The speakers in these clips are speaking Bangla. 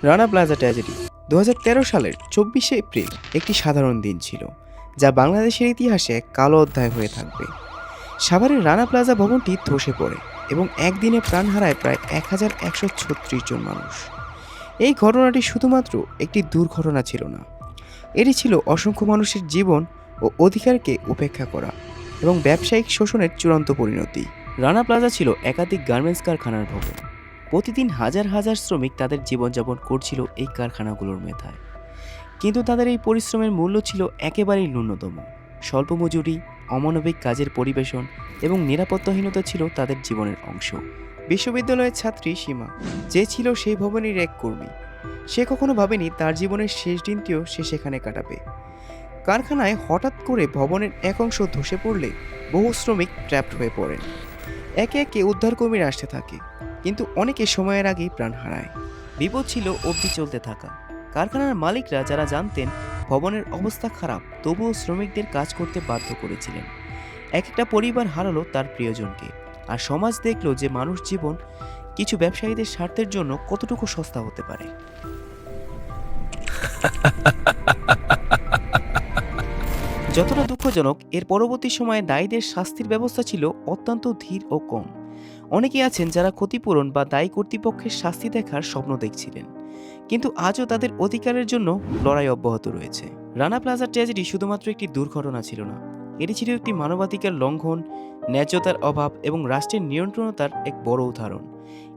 রানা প্লাজা ট্র্যাজেডি 2013 সালের 24শে এপ্রিল একটি সাধারণ দিন ছিল, যা বাংলাদেশের ইতিহাসে এক কালো অধ্যায় হয়ে থাকবে। সাভারের রানা প্লাজা ভবনটি ধসে পড়ে এবং একদিনে প্রাণ হারায় প্রায় 1136 জন মানুষ। এই ঘটনাটি শুধুমাত্র একটি দুর্ঘটনা ছিল না, এটি ছিল অসংখ্য মানুষের জীবন ও অধিকারকে উপেক্ষা করা এবং ব্যবসায়িক শোষণের চূড়ান্ত পরিণতি। রানা প্লাজা ছিল একাধিক গার্মেন্টস কারখানার ভবন। প্রতিদিন হাজার হাজার শ্রমিক তাদের জীবনযাপন করছিল এই কারখানাগুলোর মেধায়, কিন্তু তাদের এই পরিশ্রমের মূল্য ছিল একেবারেই ন্যূনতম। স্বল্প মজুরি, অমানবিক কাজের পরিবেশন এবং নিরাপত্তাহীনতা ছিল তাদের জীবনের অংশ। বিশ্ববিদ্যালয়ের ছাত্রী সীমা, যে ছিল সেই ভবনের এক কর্মী, সে কখনো ভাবেনি তার জীবনের শেষ দিনটিও সে সেখানে কাটাবে। কারখানায় হঠাৎ করে ভবনের এক অংশ ধসে পড়লে বহু শ্রমিক ট্র্যাপড হয়ে পড়েন। একে একে উদ্ধারকর্মীরা আসতে থাকে, কিন্তু অনেকে সময়ের আগেই প্রাণ হারায়। বিপদ ছিল অবধি চলতে থাকা। কারখানার মালিকরা যারা জানতেন ভবনের অবস্থা খারাপ, তবুও শ্রমিকদের কাজ করতে বাধ্য করেছিলেন। এক একটা পরিবার হারালো তার প্রিয়জনকে, আর সমাজ দেখলো যে মানুষ জীবন কিছু ব্যবসায়ীদের স্বার্থের জন্য কতটুকু সস্তা হতে পারে। যতটা দুঃখজনক, এর পরবর্তী সময়ে দায়ীদের শাস্তির ব্যবস্থা ছিল অত্যন্ত ধীর ও কম। অনেকে আছেন যারা ক্ষতিপূরণ বা দায়ী কর্তৃপক্ষের শাস্তি দেখার স্বপ্ন দেখছিলেন, কিন্তু আজও তাদের অধিকারের জন্য লড়াই অব্যাহত রয়েছে। রানা প্লাজা ট্র্যাজেডি শুধুমাত্র একটি দুর্ঘটনা ছিল না, এটি ছিল একটি মানবাধিকার লঙ্ঘন, ন্যায্যতার অভাব এবং রাষ্ট্রের নিয়ন্ত্রণতার এক বড় উদাহরণ।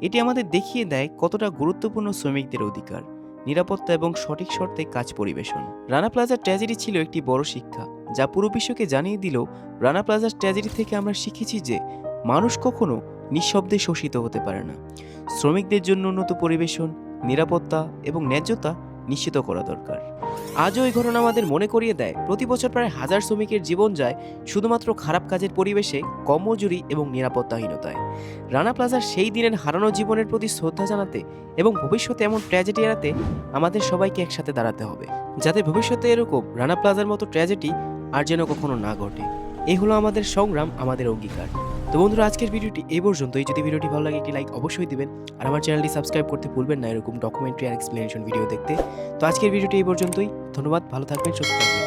এটি আমাদের দেখিয়ে দেয় কতটা গুরুত্বপূর্ণ শ্রমিকদের অধিকার, নিরাপত্তা এবং সঠিক শর্তে কাজ পরিবেশন। রানা প্লাজা ট্র্যাজেডি ছিল একটি বড় শিক্ষা, যা পুরো বিশ্বকে জানিয়ে দিল রানা প্লাজা ট্র্যাজেডি থেকে আমরা শিখেছি যে মানুষ কখনো নিঃশব্দে শোষিত হতে পারে না। শ্রমিকদের জন্য উন্নত পরিবেশন, নিরাপত্তা এবং ন্যায্যতা নিশ্চিত করা দরকার। আজও এই ঘটনা আমাদের মনে করিয়ে দেয় প্রতি বছর প্রায় হাজার শ্রমিকের জীবন যায় শুধুমাত্র খারাপ কাজের পরিবেশে, কম মজুরি এবং নিরাপত্তাহীনতায়। রানা প্লাজার সেই দিনের হারানো জীবনের প্রতি শ্রদ্ধা জানাতে এবং ভবিষ্যতে এমন ট্র্যাজেডি এড়াতে আমাদের সবাইকে একসাথে দাঁড়াতে হবে, যাতে ভবিষ্যতে এরকম রানা প্লাজার মতো ট্র্যাজেডি আর যেন কখনো না ঘটে। এই হলো আমাদের সংগ্রাম, আমাদের অঙ্গীকার। তো বন্ধুরা, আজকের ভিডিওটি এই পর্যন্তই। যদি ভিডিওটি ভালো লাগে একটি লাইক অবশ্যই দিবেন, আর আমার চ্যানেলটি সাবস্ক্রাইব করতে ভুলবেন না এরকম ডকুমেন্টারি আর এক্সপ্লেনেশন ভিডিও দেখতে। তো আজকের ভিডিওটি এই পর্যন্তই। ধন্যবাদ, ভালো থাকবেন, সুস্থ থাকবেন।